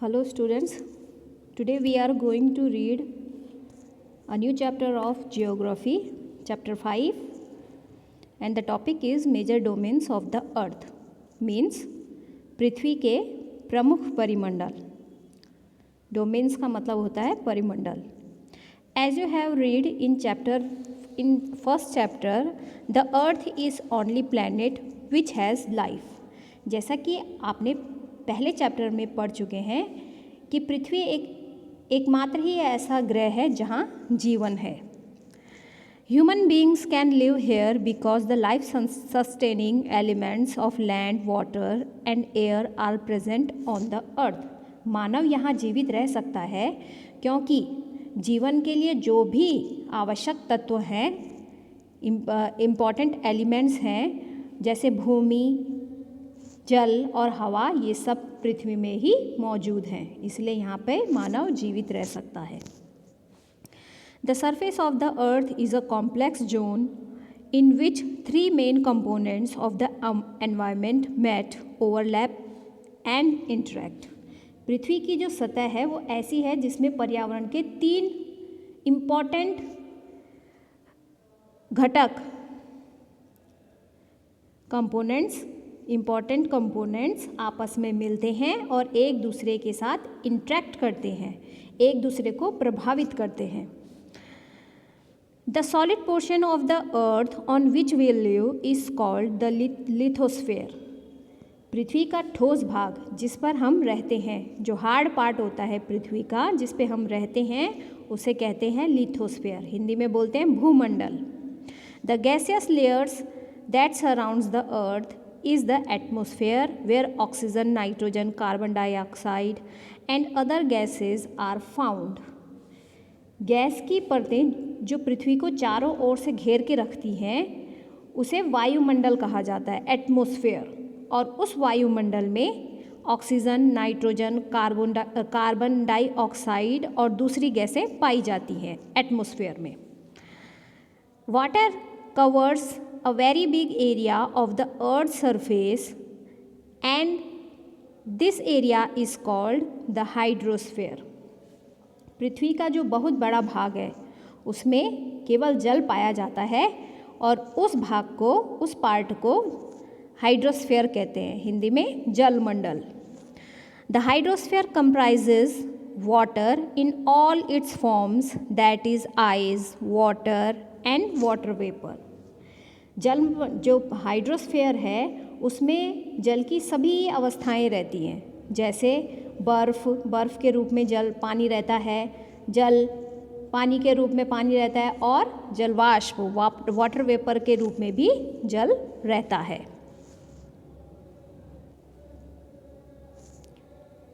Hello students, today we are going to read a new chapter of Geography, chapter 5, and the topic is major domains of the earth, means पृथ्वी के प्रमुख परिमंडल. Domains का मतलब होता है परिमंडल. As you have read in first chapter, the earth is only planet which has life. जैसा कि आपने पहले चैप्टर में पढ़ चुके हैं कि पृथ्वी एकमात्र ही ऐसा ग्रह है जहाँ जीवन है. Human beings can live here because the life sustaining elements of land, water and air are present on the earth. मानव यहाँ जीवित रह सकता है क्योंकि जीवन के लिए जो भी आवश्यक तत्व हैं, इम्पॉर्टेंट एलिमेंट्स हैं, जैसे भूमि, जल और हवा, ये सब पृथ्वी में ही मौजूद हैं. इसलिए यहाँ पे मानव जीवित रह सकता है. The surface of the earth is a complex zone in which three main components of the environment met, overlap and interact. पृथ्वी की जो सतह है वो ऐसी है जिसमें पर्यावरण के तीन इम्पॉर्टेंट घटक इम्पॉर्टेंट कंपोनेंट्स आपस में मिलते हैं और एक दूसरे के साथ इंटरेक्ट करते हैं, एक दूसरे को प्रभावित करते हैं. The solid portion of the earth on which we live is called the lithosphere. पृथ्वी का ठोस भाग जिस पर हम रहते हैं, जो हार्ड पार्ट होता है पृथ्वी का जिस पे हम रहते हैं, उसे कहते हैं लिथोस्फेयर. हिंदी में बोलते हैं भूमंडल. The gaseous layers that surrounds the earth is the atmosphere where oxygen, nitrogen, carbon dioxide and other gases are found. Gas की परतें जो पृथ्वी को चारों ओर से घेर के रखती हैं उसे वायुमंडल कहा जाता है, एटमॉस्फेयर. और उस वायुमंडल में ऑक्सीजन, नाइट्रोजन, कार्बन डाइऑक्साइड और दूसरी गैसें पाई जाती हैं एटमॉस्फेयर में. Water covers a very big area of the earth's surface and this area is called the hydrosphere. पृथ्वी का जो बहुत बड़ा भाग है उसमें केवल जल पाया जाता है और उस भाग को, उस पार्ट को हाइड्रोस्फेयर कहते हैं, हिंदी में जलमंडल. The hydrosphere comprises water in all its forms, that is ice, water and water vapor. जल जो हाइड्रोस्फेयर है उसमें जल की सभी अवस्थाएं रहती हैं, जैसे बर्फ़ के रूप में जल पानी रहता है, जल पानी के रूप में पानी रहता है और जलवाष्प वाटर वेपर के रूप में भी जल रहता है.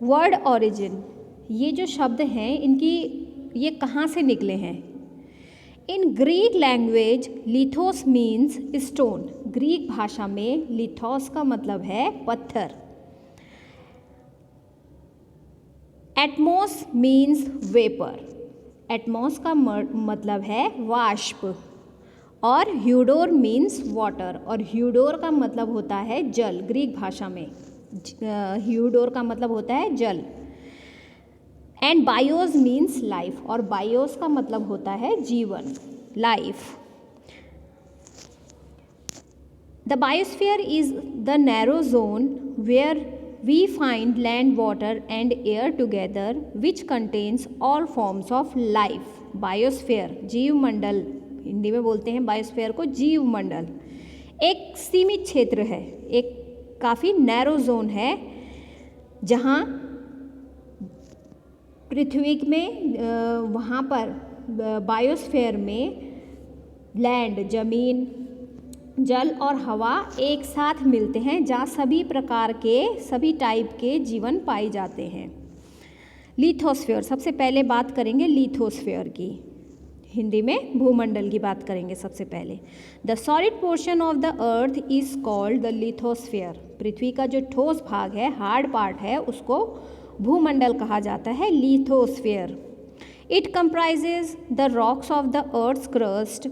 वर्ड ऑरिजिन, ये जो शब्द हैं ये कहाँ से निकले हैं? In Greek language lithos means stone. Greek भाषा में लिथोस का मतलब है पत्थर. Atmos means vapour. एटमॉस का मतलब है वाष्प. और ह्यूडोर मीन्स वाटर. और ह्यूडोर का मतलब होता है जल. ग्रीक भाषा में ह्यूडोर का मतलब होता है जल. And bios means life. और बायोस का मतलब होता है जीवन, life. The biosphere is the narrow zone where we find land, water and air together which contains all forms of life. Biosphere जीवमंडल, हिंदी में बोलते हैं बायोस्फीयर को जीवमंडल. एक सीमित क्षेत्र है, एक काफ़ी नैरो जोन है जहाँ पृथ्वी में वहाँ पर बायोस्फीयर में लैंड, ज़मीन, जल और हवा एक साथ मिलते हैं, जहाँ सभी प्रकार के, सभी टाइप के जीवन पाए जाते हैं. लिथोस्फीयर, सबसे पहले बात करेंगे लिथोस्फीयर की. हिंदी में भूमंडल की बात करेंगे सबसे पहले. The solid portion of the earth is called the lithosphere. पृथ्वी का जो ठोस भाग है, हार्ड पार्ट है, उसको भूमंडल कहा जाता है, lithosphere. It comprises the rocks of the earth's crust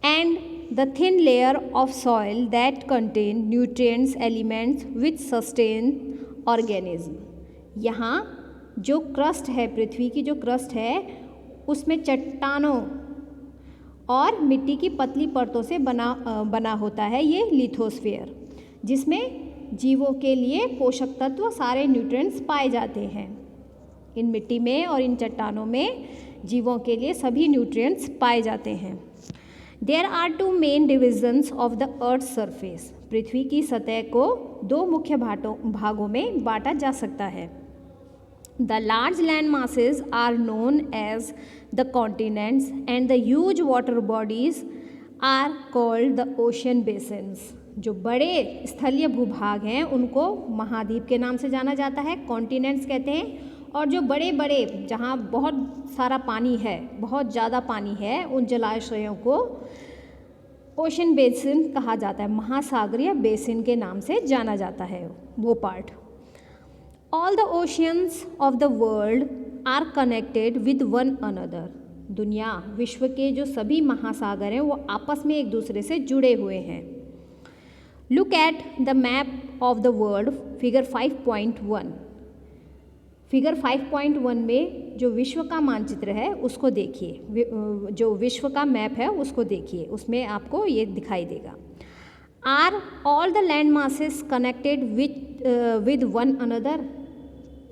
and the thin layer of soil that contain nutrients, elements which sustain organism. यहाँ जो क्रस्ट है, पृथ्वी की जो क्रस्ट है उसमें चट्टानों और मिट्टी की पतली परतों से बना होता है ये लिथोस्फीयर, जिसमें जीवों के लिए पोषक तत्व सारे न्यूट्रिएंट्स पाए जाते हैं। इन मिट्टी में और इन चट्टानों में जीवों के लिए सभी न्यूट्रिएंट्स पाए जाते हैं। There are two main divisions of the earth surface. पृथ्वी की सतह को दो मुख्य भागों में बांटा जा सकता है। The large land masses are known as the continents and the huge water bodies are called the ocean basins. जो बड़े स्थलीय भूभाग हैं उनको महाद्वीप के नाम से जाना जाता है, कॉन्टिनेंट्स कहते हैं। और जो बड़े बड़े, जहाँ बहुत सारा पानी है, बहुत ज़्यादा पानी है, उन जलाशयों को ओशन बेसिन कहा जाता है, महासागरीय बेसिन के नाम से जाना जाता है वो part. All the oceans of the world are connected with one another. दुनिया, विश्व के जो सभी महासागर हैं वो आपस में एक दूसरे से जुड़े हुए हैं। Look at the map of the world, figure 5.1। Figure 5.1 में जो विश्व का मानचित्र है उसको देखिए, जो विश्व का मैप है उसको देखिए, उसमें आपको ये दिखाई देगा। Are all the land masses connected with one another.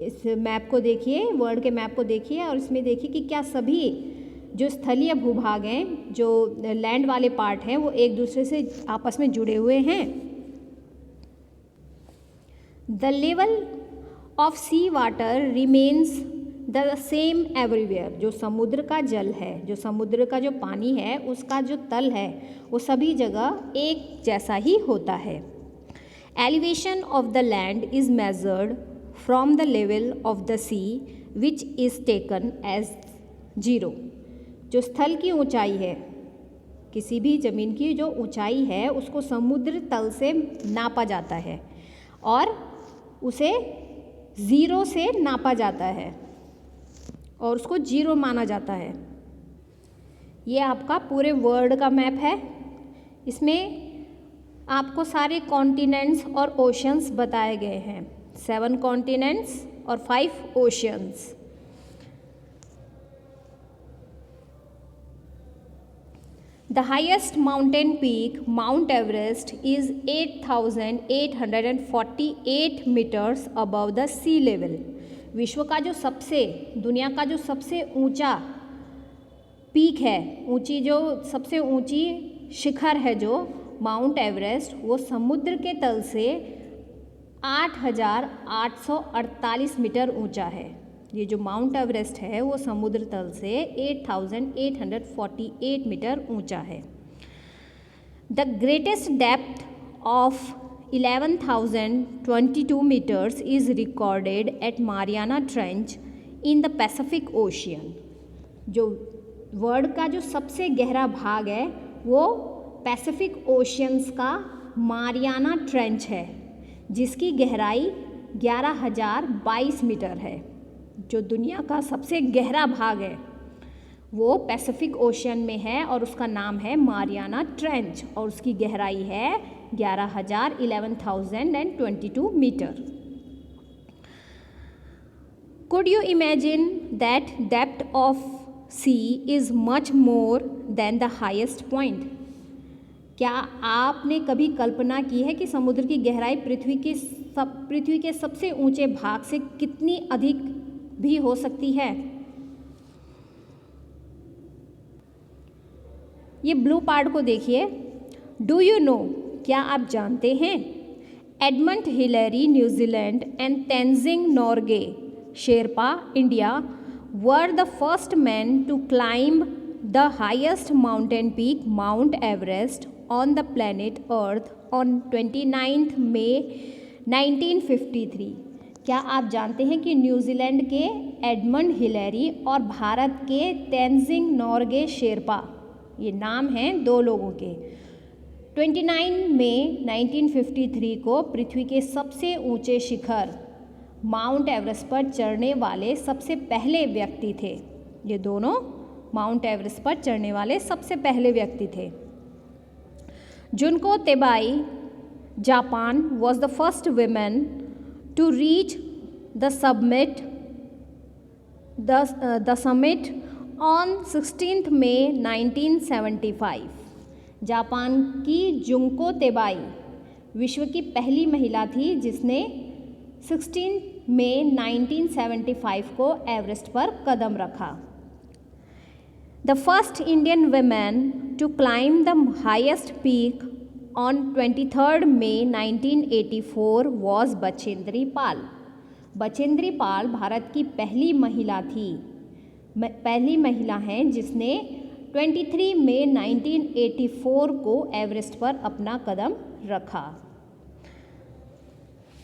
इस मैप को देखिए, वर्ल्ड के मैप को देखिए और इसमें देखिए कि क्या सभी जो स्थलीय भूभाग हैं, जो लैंड वाले पार्ट हैं, वो एक दूसरे से आपस में जुड़े हुए हैं। The level of sea water remains the same everywhere. जो समुद्र का जल है, जो समुद्र का जो पानी है, उसका जो तल है वो सभी जगह एक जैसा ही होता है। Elevation of the land is measured from the level of the sea which is taken as 0। जो स्थल की ऊंचाई है, किसी भी ज़मीन की जो ऊंचाई है उसको समुद्र तल से नापा जाता है और उसे 0 से नापा जाता है और उसको 0 माना जाता है। ये आपका पूरे वर्ल्ड का मैप है। इसमें आपको सारे कॉन्टिनेंट्स और ओशंस बताए गए हैं, 7 कॉन्टिनेंट्स और 5 oceans. The highest mountain peak, Mount Everest, is 8,848 meters above the sea level. विश्व का जो सबसे, दुनिया का जो सबसे ऊंचा पीक है, जो सबसे ऊंची शिखर है जो माउंट एवरेस्ट, वो समुद्र के तल से 8,848 मीटर ऊंचा है। ये जो माउंट एवरेस्ट है वो समुद्र तल से 8,848 मीटर ऊंचा है। The greatest depth of 11,022 metres is recorded at Mariana Trench in the Pacific Ocean. जो वर्ल्ड का जो सबसे गहरा भाग है वो पैसिफिक ओशियंस का मारियाना ट्रेंच है, जिसकी गहराई 11,022 मीटर है। जो दुनिया का सबसे गहरा भाग है वो पैसिफिक ओशन में है और उसका नाम है मारियाना ट्रेंच और उसकी गहराई है 11,022 metre. Could you imagine that depth of sea is much more than the highest point. क्या आपने कभी कल्पना की है कि समुद्र की गहराई पृथ्वी के सबसे ऊंचे भाग से कितनी अधिक भी हो सकती है। ये ब्लू पार्ट को देखिए। डू यू नो, क्या आप जानते हैं, Edmund Hillary New Zealand and Tenzing Norgay Sherpa India were the first man to climb the highest mountain peak Mount Everest on the planet Earth on 29 May 1953। क्या आप जानते हैं कि न्यूजीलैंड के एडमंड हिलेरी और भारत के तेंजिंग नोर्गे शेरपा, ये नाम हैं दो लोगों के, 29 मई 1953 को पृथ्वी के सबसे ऊंचे शिखर माउंट एवरेस्ट पर चढ़ने वाले सबसे पहले व्यक्ति थे। ये दोनों माउंट एवरेस्ट पर चढ़ने वाले सबसे पहले व्यक्ति थे। Junko Tabei Japan was the first women to reach the summit on 16th May 1975. Japan की जुंको तेबाई विश्व की पहली महिला थी जिसने 16 मई 1975 को एवरेस्ट पर कदम रखा. The first Indian woman to climb the highest peak on 23rd May 1984 was Bachendri Pal. Bachendri Pal Bharat की पहली महिला हैं जिसने 23 मई 1984 को एवरेस्ट पर अपना कदम रखा.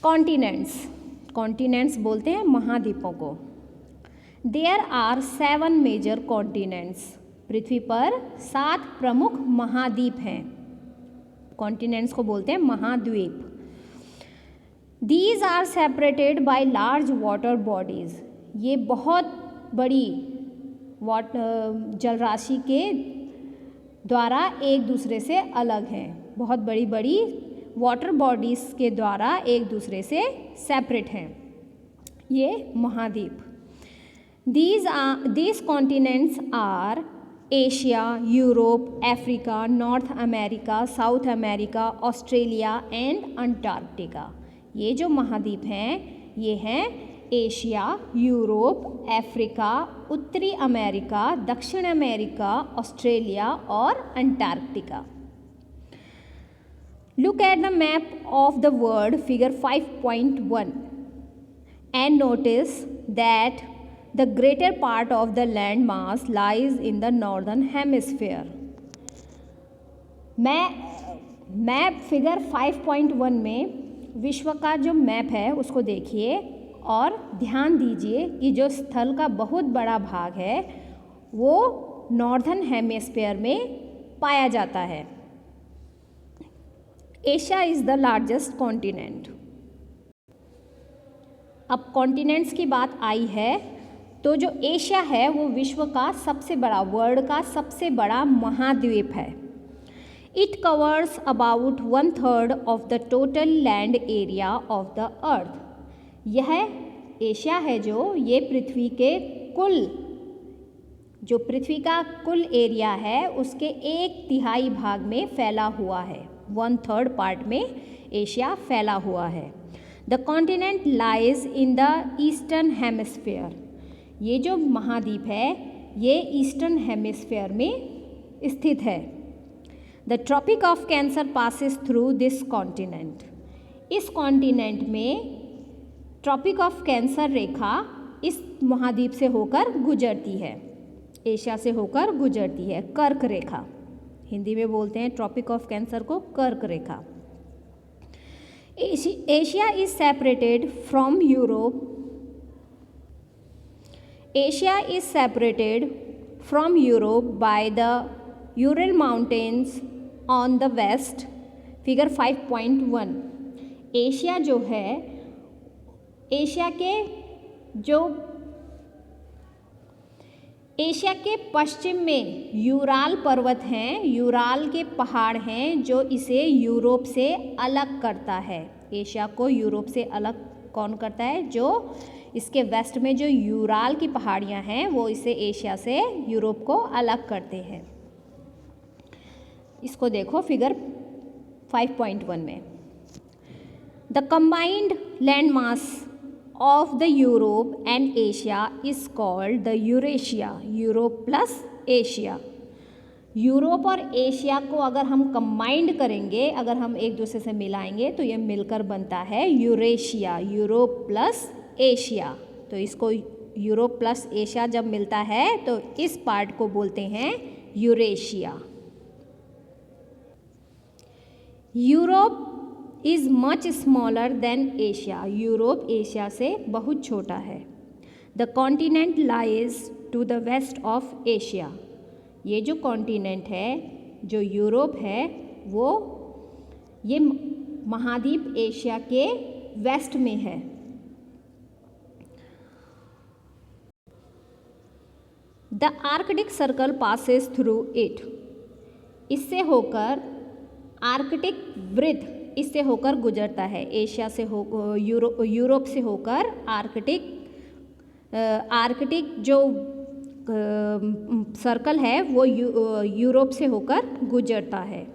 कॉन्टिनेंट्स बोलते हैं महाद्वीपों को. There are 7 major continents. पृथ्वी पर 7 प्रमुख महाद्वीप हैं. कॉन्टिनेंट्स को बोलते हैं महाद्वीप. These are separated by large water bodies. ये बहुत बड़ी जल राशि के द्वारा एक दूसरे से अलग हैं. बहुत बड़ी बड़ी वाटर बॉडीज़ के द्वारा एक दूसरे से सेपरेट हैं ये महाद्वीप. These continents are Asia, Europe, Africa, north America, south America, Australia and Antarctica. ये जो महाद्वीप हैं ये हैं एशिया, यूरोप, अफ्रीका, उत्तरी अमेरिका, दक्षिण अमेरिका, ऑस्ट्रेलिया और Antarctica. Look at the map of the world, figure 5.1, and notice that the greater part of the land mass lies in the northern hemisphere. Map figure 5.1 में विश्व का जो map है उसको देखिए और ध्यान दीजिए कि जो स्थल का बहुत बड़ा भाग है वो नॉर्दर्न हेमिस्फीयर में पाया जाता है. Asia is the largest continent. अब कॉन्टिनेंट्स की बात आई है तो जो एशिया है वो विश्व का सबसे बड़ा, वर्ल्ड का सबसे बड़ा महाद्वीप है. It covers about 1/3 of the total land area of the अर्थ. यह एशिया है जो ये पृथ्वी का कुल एरिया है उसके 1/3 भाग में फैला हुआ है. 1/3 पार्ट में एशिया फैला हुआ है. The continent lies in the eastern hemisphere. ये जो महाद्वीप है ये ईस्टर्न हेमिस्फीयर में स्थित है. The Tropic of Cancer passes through this continent. इस कॉन्टिनेंट में ट्रॉपिक ऑफ कैंसर रेखा इस महाद्वीप से होकर गुजरती है, एशिया से होकर गुजरती है. कर्क रेखा हिंदी में बोलते हैं ट्रॉपिक ऑफ कैंसर को कर्क रेखा. Asia is separated from Europe. Asia is separated from Europe by the Ural mountains on the west. Figure 5.1. Asia जो है एशिया के पश्चिम में यूराल पर्वत हैं, यूराल के पहाड़ हैं जो इसे यूरोप से अलग करता है. एशिया को यूरोप से अलग कौन करता है? जो इसके वेस्ट में जो यूराल की पहाड़ियाँ हैं वो इसे एशिया से यूरोप को अलग करते हैं. इसको देखो फिगर 5.1 में. The combined land mass of the Europe and Asia is called the Eurasia. Europe plus Asia. Europe और एशिया को अगर हम कंबाइंड करेंगे, अगर हम एक दूसरे से मिलाएंगे तो ये मिलकर बनता है यूरेशिया. Europe plus Asia. तो इसको यूरोप प्लस एशिया जब मिलता है तो इस पार्ट को बोलते हैं Eurasia. Europe is much smaller than Asia. Europe Asia से बहुत छोटा है. The continent lies to the west of Asia. ये जो कॉन्टिनेंट है जो यूरोप है वो ये महाद्वीप एशिया के वेस्ट में है. The Arctic circle passes through it. इससे होकर आर्कटिक वृत्त इससे होकर गुजरता है, एशिया से यूरोप से होकर आर्कटिक जो सर्कल है वो यूरोप से होकर गुजरता है।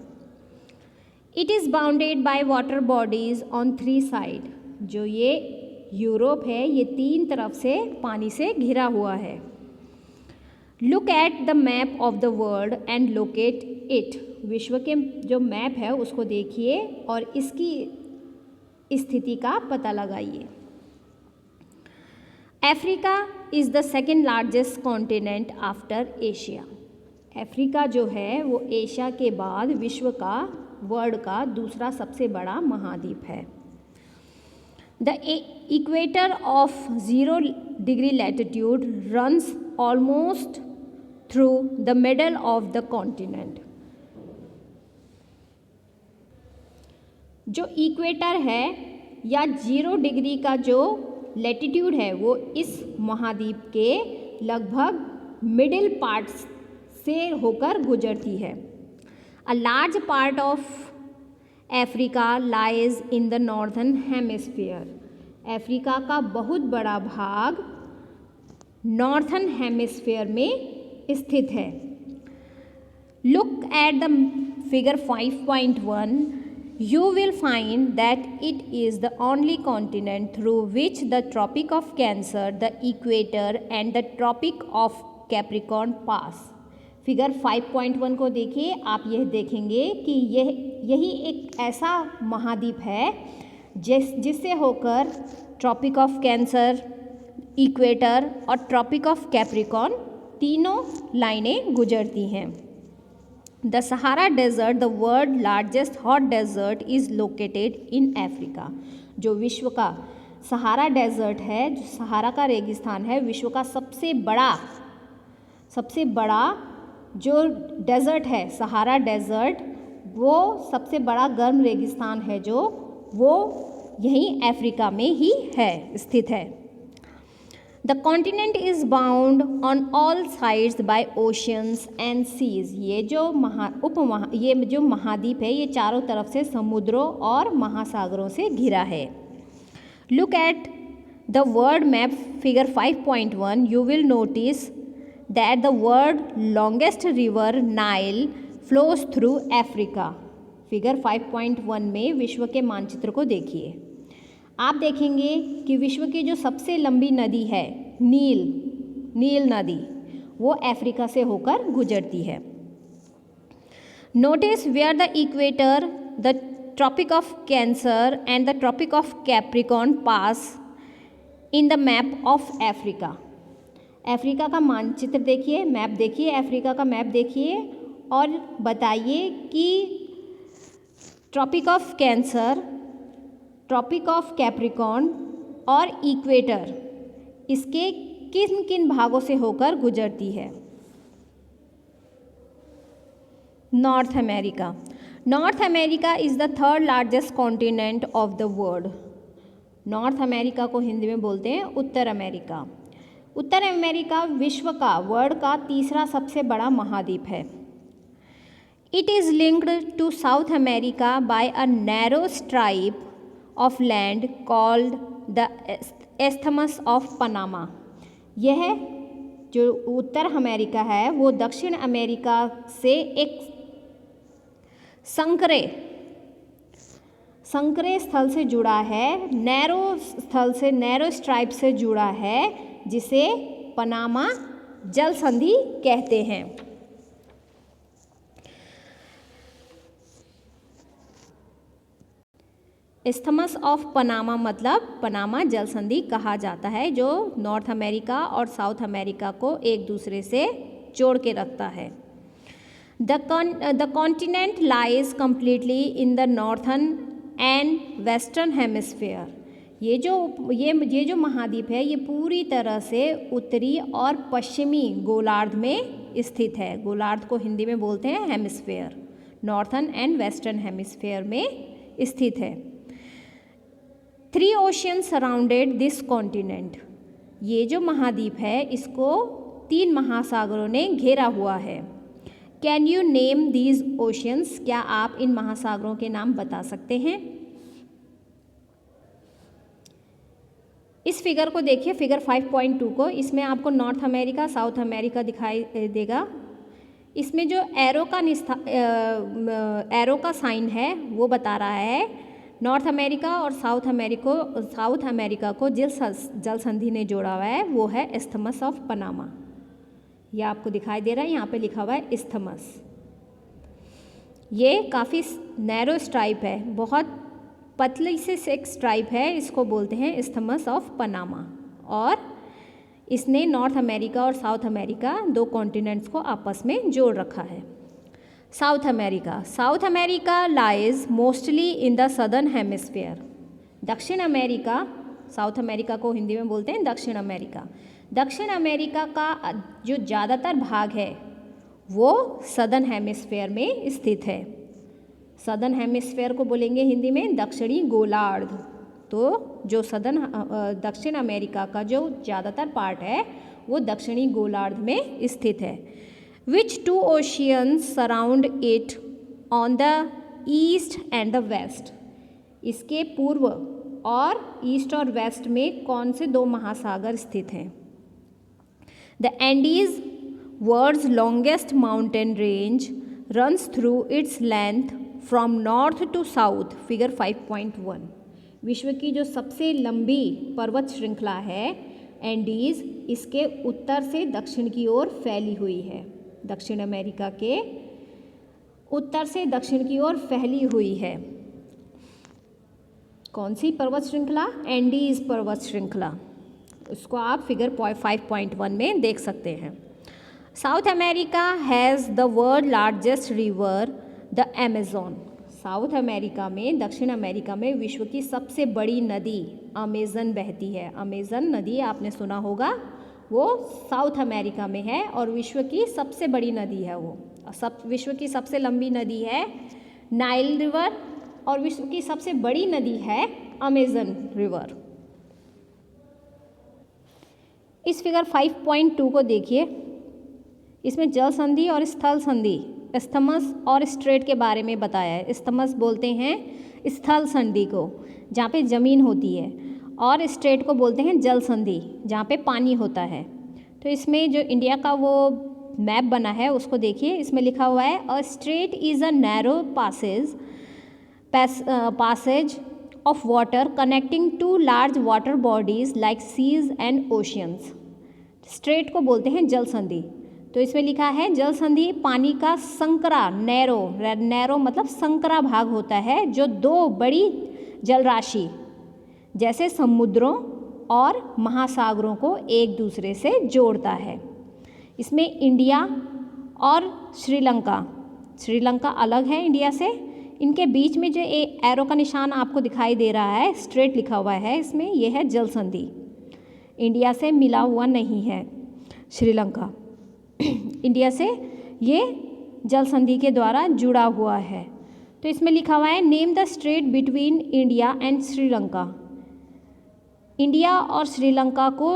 It is bounded by water bodies on 3 side. जो ये यूरोप है ये 3 तरफ से पानी से घिरा हुआ है। Look at the map of the world and locate it. विश्व के जो मैप है उसको देखिए और इसकी स्थिति का पता लगाइए। Africa is the second largest continent after Asia. Africa जो है वो एशिया के बाद विश्व का, वर्ल्ड का दूसरा सबसे बड़ा महाद्वीप है। The equator of 0 degree latitude runs almost through the middle of the continent. जो इक्वेटर है या 0 डिग्री का जो लैटिट्यूड है वो इस महाद्वीप के लगभग मिडिल पार्ट से होकर गुजरती है। A large part of Africa lies in the northern hemisphere. Africa का बहुत बड़ा भाग नॉर्थर्न हेमिस्फीयर में स्थित है। Look at the figure 5.1। You will find that it is the only continent through which the Tropic of Cancer, the Equator and the Tropic of Capricorn pass. Figure 5.1 को देखिए, आप यह देखेंगे कि यही एक ऐसा महाद्वीप है जिससे होकर ट्रॉपिक ऑफ कैंसर, इक्वेटर और ट्रॉपिक ऑफ कैप्रिकॉर्न तीनों लाइनें गुजरती हैं। The Sahara Desert, the world's largest hot desert, is located in Africa. जो विश्व का सहारा डेजर्ट है, जो सहारा का रेगिस्तान है, विश्व का सबसे बड़ा जो डेजर्ट है सहारा डेजर्ट, वो सबसे बड़ा गर्म रेगिस्तान है जो वो यहीं अफ्रीका में ही है, स्थित है। The continent is bound on all sides by oceans and seas. ये जो महाद्वीप है ये चारों तरफ से समुद्रों और महासागरों से घिरा है। Look at the world map figure 5.1. You will notice that the world longest river Nile flows through Africa. Figure 5.1 में विश्व के मानचित्र को देखिए। आप देखेंगे कि विश्व की जो सबसे लंबी नदी है नील नदी, वो अफ्रीका से होकर गुजरती है। Notice where the equator, the Tropic of Cancer and the Tropic of Capricorn pass in the map of Africa. Africa का मानचित्र देखिए, मैप देखिए, अफ्रीका का मैप देखिए और बताइए कि Tropic of Cancer, Tropic of Capricorn और इक्वेटर इसके किन किन भागों से होकर गुजरती है। North America. North America is the 3rd largest continent of the world. North America को हिंदी में बोलते हैं उत्तर अमेरिका। उत्तर अमेरिका विश्व का, वर्ल्ड का तीसरा सबसे बड़ा महाद्वीप है। It is linked to South America by a narrow stripe of land called the isthmus of Panama. यह जो उत्तर अमेरिका है वो दक्षिण अमेरिका से एक संकरे स्थल से जुड़ा है, नैरो स्ट्राइप से जुड़ा है, जिसे पनामा जल संधि कहते हैं। इस्थमस ऑफ पनामा मतलब पनामा जल संधि कहा जाता है, जो नॉर्थ अमेरिका और साउथ अमेरिका को एक दूसरे से जोड़ के रखता है। The continent lies completely in the northern and western hemisphere. ये जो महाद्वीप है ये पूरी तरह से उत्तरी और पश्चिमी गोलार्ध में स्थित है। गोलार्ध को हिंदी में बोलते हैं hemisphere. Northern and western hemisphere में स्थित है। 3 ओशियन सराउंडेड दिस कॉन्टिनेंट। ये जो महाद्वीप है इसको 3 महासागरों ने घेरा हुआ है। Can you name these oceans, क्या आप इन महासागरों के नाम बता सकते हैं? इस फिगर को देखिए, फिगर 5.2 को। इसमें आपको नॉर्थ अमेरिका, साउथ अमेरिका दिखाई देगा। इसमें जो एरो का साइन है वो बता रहा है नॉर्थ अमेरिका और साउथ अमेरिका को जिस जल संधि ने जोड़ा हुआ है वो है इस्थमस ऑफ पनामा। ये आपको दिखाई दे रहा है, यहाँ पे लिखा हुआ है इस्थमस। ये काफ़ी नैरो स्ट्राइप है, बहुत पतली से एक स्ट्राइप है, इसको बोलते हैं इस्थमस ऑफ पनामा। और इसने नॉर्थ अमेरिका और साउथ अमेरिका, दो कॉन्टिनेंट्स को आपस में जोड़ रखा है। South America lies mostly in the southern hemisphere. दक्षिण अमेरिका, साउथ अमेरिका को हिंदी में बोलते हैं दक्षिण अमेरिका। दक्षिण अमेरिका का जो ज़्यादातर भाग है वो सदर्न हेमिस्फीयर में स्थित है। सदर्न हेमिस्फीयर को बोलेंगे हिंदी में दक्षिणी गोलार्ध। तो जो दक्षिण अमेरिका का जो ज़्यादातर पार्ट है वो दक्षिणी गोलार्ध में स्थित है। Which two oceans surround it on the east and the west. इसके पूर्व और ईस्ट और वेस्ट में कौन से दो महासागर स्थित हैं? The Andes world's longest mountain range runs through its length from north to south, figure 5.1। विश्व की जो सबसे लंबी पर्वत श्रृंखला है एंडीज, इसके उत्तर से दक्षिण की ओर फैली हुई है। दक्षिण अमेरिका के उत्तर से दक्षिण की ओर फैली हुई है। कौन सी पर्वत श्रृंखला? एंडीज पर्वत श्रृंखला। उसको आप फिगर 5.1 में देख सकते हैं। South America has the world largest river the Amazon. South America में, दक्षिण अमेरिका में विश्व की सबसे बड़ी नदी अमेज़न बहती है। अमेज़न नदी आपने सुना होगा, वो साउथ अमेरिका में है और विश्व की सबसे बड़ी नदी है वो। विश्व की सबसे लंबी नदी है नाइल रिवर और विश्व की सबसे बड़ी नदी है अमेज़न रिवर। इस फिगर 5.2 को देखिए, इसमें जल संधि और स्थल संधि, इस्थमस और स्ट्रेट के बारे में बताया है। इस्थमस बोलते हैं स्थल संधि को, जहाँ पे ज़मीन होती है, और स्ट्रेट को बोलते हैं जल संधि, जहाँ पे पानी होता है। तो इसमें जो इंडिया का वो मैप बना है उसको देखिए, इसमें लिखा हुआ है a straight is a narrow passage of water connecting two large water bodies like seas and oceans। Straight को बोलते हैं जल संधि। तो इसमें लिखा है जल संधि पानी का संकरा, नैरो मतलब संकरा भाग होता है, जो दो बड़ी जलराशि जैसे समुद्रों और महासागरों को एक दूसरे से जोड़ता है। इसमें इंडिया और श्रीलंका अलग है इंडिया से। इनके बीच में जो एरो का निशान आपको दिखाई दे रहा है, स्ट्रेट लिखा हुआ है इसमें, यह है जल संधि। इंडिया से मिला हुआ नहीं है श्रीलंका, इंडिया से ये जल संधि के द्वारा जुड़ा हुआ है। तो इसमें लिखा हुआ है name the straight between India and Sri Lanka. India और श्रीलंका को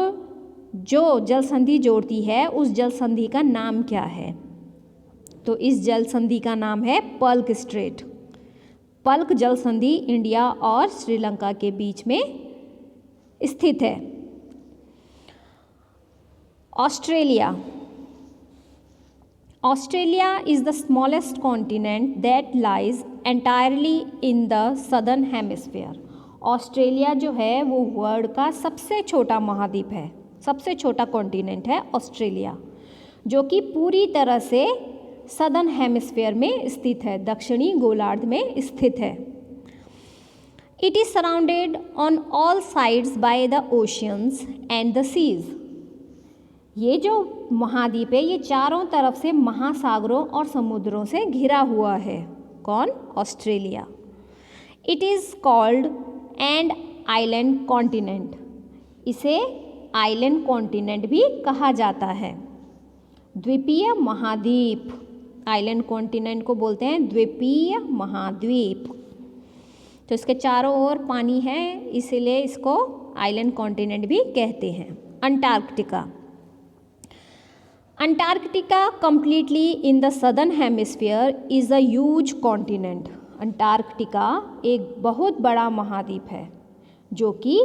जो जल संधि जोड़ती है उस जल संधि का नाम क्या है? तो इस जल संधि का नाम है पल्क स्ट्रेट। पल्क जल संधि इंडिया और श्रीलंका के बीच में स्थित है। Australia is the smallest continent that lies entirely in the southern hemisphere। Australia जो है वो वर्ल्ड का सबसे छोटा महाद्वीप है, सबसे छोटा कॉन्टिनेंट है ऑस्ट्रेलिया, जो कि पूरी तरह से सदर्न हेमिस्फीयर में स्थित है, दक्षिणी गोलार्ध में स्थित है। It is surrounded on all sides by the oceans and the seas. ये जो महाद्वीप है ये चारों तरफ से महासागरों और समुद्रों से घिरा हुआ है। कौन? Australia. It is called and island continent. इसे आइलैंड कॉन्टिनेंट भी कहा जाता है। द्वीपीय महाद्वीप, आइलैंड कॉन्टिनेंट को बोलते हैं द्वीपीय महाद्वीप। तो इसके चारों ओर पानी है, इसीलिए इसको आइलैंड कॉन्टिनेंट भी कहते हैं। Antarctica. Antarctica completely in the southern hemisphere is a huge continent. Antarctica एक बहुत बड़ा महाद्वीप है जो कि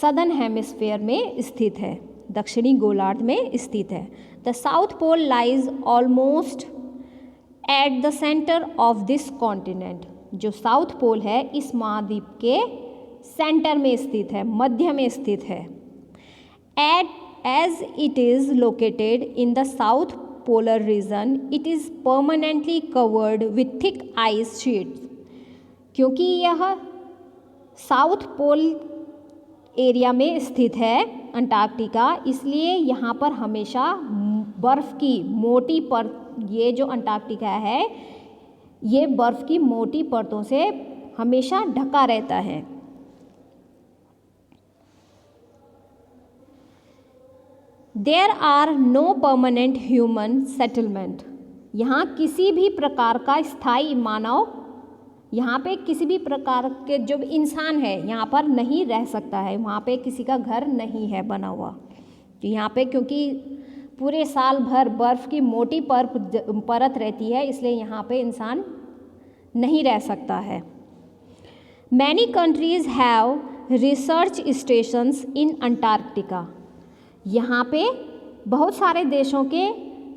सदर्न हेमिस्फीयर में स्थित है, दक्षिणी गोलार्ध में स्थित है. The South Pole lies almost at the centre of this continent. जो साउथ पोल है इस महाद्वीप के सेंटर में स्थित है, मध्य में स्थित है. As it is located in the south polar region, it is permanently covered with thick ice sheets. क्योंकि यह साउथ पोल एरिया में स्थित है अंटार्कटिका, इसलिए यहाँ पर हमेशा बर्फ़ की मोटी परत, ये जो अंटार्कटिका है ये बर्फ़ की मोटी परतों से हमेशा ढका रहता है. There are no permanent human settlement. यहाँ किसी भी प्रकार का स्थायी मानव, यहाँ पे किसी भी प्रकार के जो इंसान है यहाँ पर नहीं रह सकता है. वहाँ पे किसी का घर नहीं है बना हुआ. तो यहाँ पे क्योंकि पूरे साल भर बर्फ़ की मोटी परत रहती है, इसलिए यहाँ पे इंसान नहीं रह सकता है. Many countries have research stations in Antarctica. यहाँ पे बहुत सारे देशों के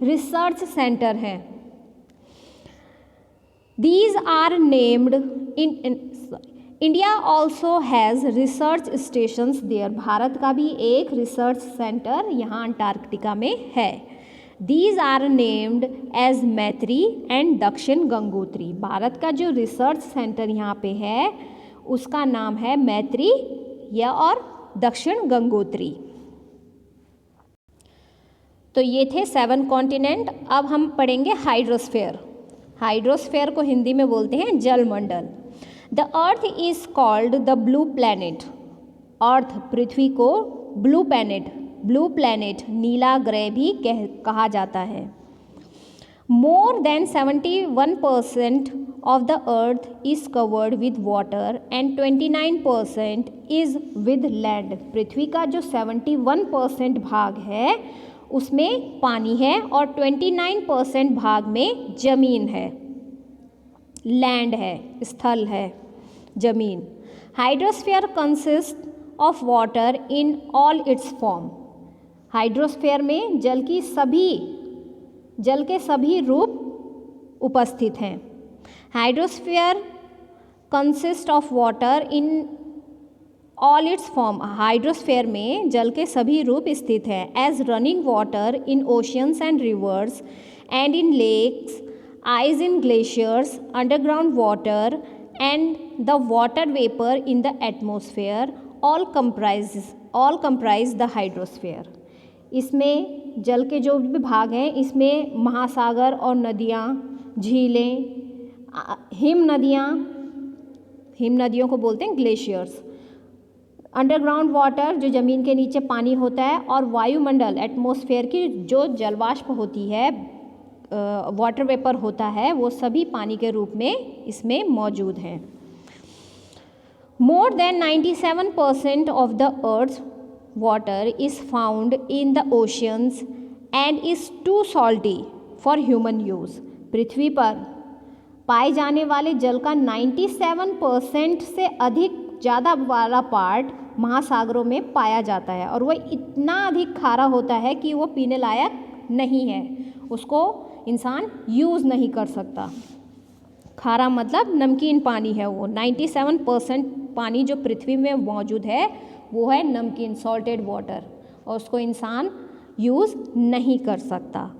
रिसर्च सेंटर हैं. These are named India also has research stations there. Bharat का भी एक रिसर्च सेंटर यहाँ अंटार्कटिका में है. These are named as Maitri and Dakshin Gangotri. Bharat का जो रिसर्च सेंटर यहाँ पे है उसका नाम है मैत्री या और दक्षिण गंगोत्री. तो ये थे 7 कॉन्टिनेंट. अब हम पढ़ेंगे हाइड्रोस्फीयर. हाइड्रोस्फीयर को हिंदी में बोलते हैं जलमंडल. The earth is called the blue planet. Earth पृथ्वी को ब्लू प्लैनेट नीला ग्रह भी कहा जाता है. More than 71% of the earth is covered with water and 29% is with land. पृथ्वी का जो 71% भाग है उसमें पानी है और 29% भाग में ज़मीन है, लैंड है, स्थल है, ज़मीन. Hydrosphere consist of water in all its form. Hydrosphere में जल के सभी रूप उपस्थित हैं. Hydrosphere consist of water in all its form. Hydrosphere में जल के सभी रूप स्थित हैं. As running water in oceans and rivers and in lakes, ice in glaciers, underground water and the water vapour in the atmosphere all comprise the hydrosphere. इसमें जल के जो भी भाग हैं इसमें महासागर और नदियाँ, झीलें, हिम नदियों को बोलते हैं ग्लेशियर्स, अंडरग्राउंड वाटर जो ज़मीन के नीचे पानी होता है, और वायुमंडल एटमॉस्फेयर की जो जलवाष्प होती है, वाटर वेपर होता है, वो सभी पानी के रूप में इसमें मौजूद हैं. More than 97% of the earth water is found in the oceans and is too salty for human use. पृथ्वी पर पाए जाने वाले जल का 97% से अधिक ज़्यादा वाला पार्ट महासागरों में पाया जाता है, और वह इतना अधिक खारा होता है कि वो पीने लायक नहीं है, उसको इंसान यूज़ नहीं कर सकता. खारा मतलब नमकीन पानी है वो. 97% पानी जो पृथ्वी में मौजूद है वो है नमकीन, सॉल्टेड वाटर, और उसको इंसान यूज़ नहीं कर सकता.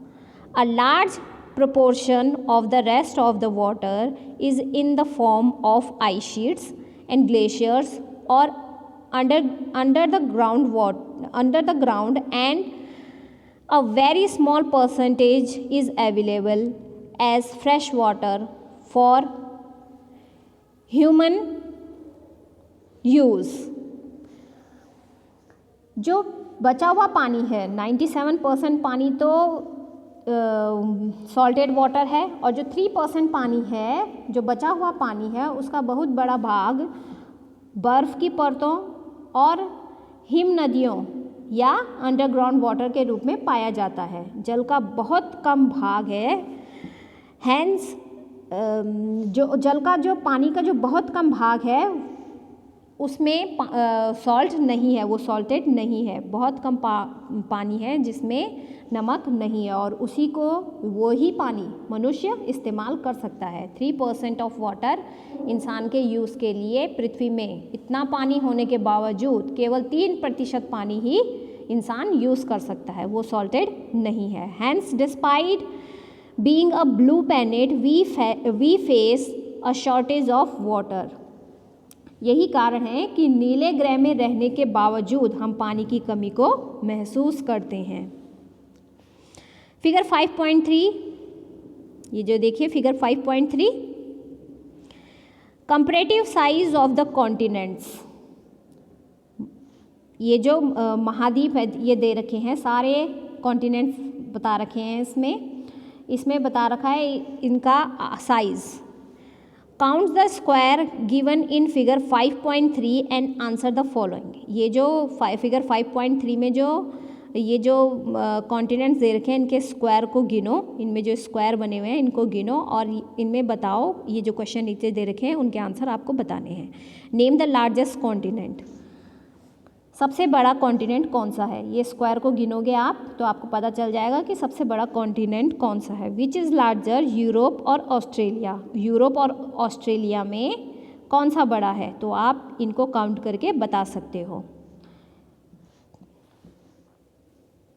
A large proportion of the rest of the water is in the form of ice sheets and glaciers or under the ground, and a very small percentage is available as fresh water for human use. जो बचा हुआ पानी है 97% पानी तो salted water है, और जो 3% पानी है, जो बचा हुआ पानी है, उसका बहुत बड़ा भाग बर्फ़ की परतों और हिम नदियों या अंडरग्राउंड वाटर के रूप में पाया जाता है। जल का बहुत कम भाग है, हैंस जो जल का जो पानी का जो बहुत कम भाग है उसमें सॉल्ट नहीं है, वो सॉल्टेड नहीं है। बहुत कम पानी है जिसमें नमक नहीं है और उसी को वो ही पानी मनुष्य इस्तेमाल कर सकता है। 3% ऑफ वाटर इंसान के यूज़ के लिए पृथ्वी में इतना पानी होने के बावजूद केवल 3% पानी ही इंसान यूज़ कर सकता है, वो सॉल्टेड नहीं है। Hence despite being a blue planet we face a shortage of water. यही कारण है कि नीले ग्रह में रहने के बावजूद हम पानी की कमी को महसूस करते हैं। फिगर 5.3, ये जो देखिए figure 5.3, comparative size of the continents. ये जो महाद्वीप है ये दे रखे हैं, सारे कॉन्टिनेंट्स बता रखे हैं। इसमें बता रखा है इनका size. Count the square given in figure 5.3 and answer the following. ये जो फिगर 5.3 में ये जो कॉन्टिनेंट्स दे रखे हैं इनके स्क्वायर को गिनो, इनमें जो स्क्वायर बने हुए हैं इनको गिनो और इनमें बताओ, ये जो क्वेश्चन नीचे दे रखे हैं उनके आंसर आपको बताने हैं। नेम द लार्जेस्ट कॉन्टिनेंट, सबसे बड़ा कॉन्टिनेंट कौन सा है? ये स्क्वायर को गिनोगे आप तो आपको पता चल जाएगा कि सबसे बड़ा कॉन्टिनेंट कौन सा है। विच इज़ लार्जर, यूरोप और ऑस्ट्रेलिया? यूरोप और ऑस्ट्रेलिया में कौन सा बड़ा है? तो आप इनको काउंट करके बता सकते हो।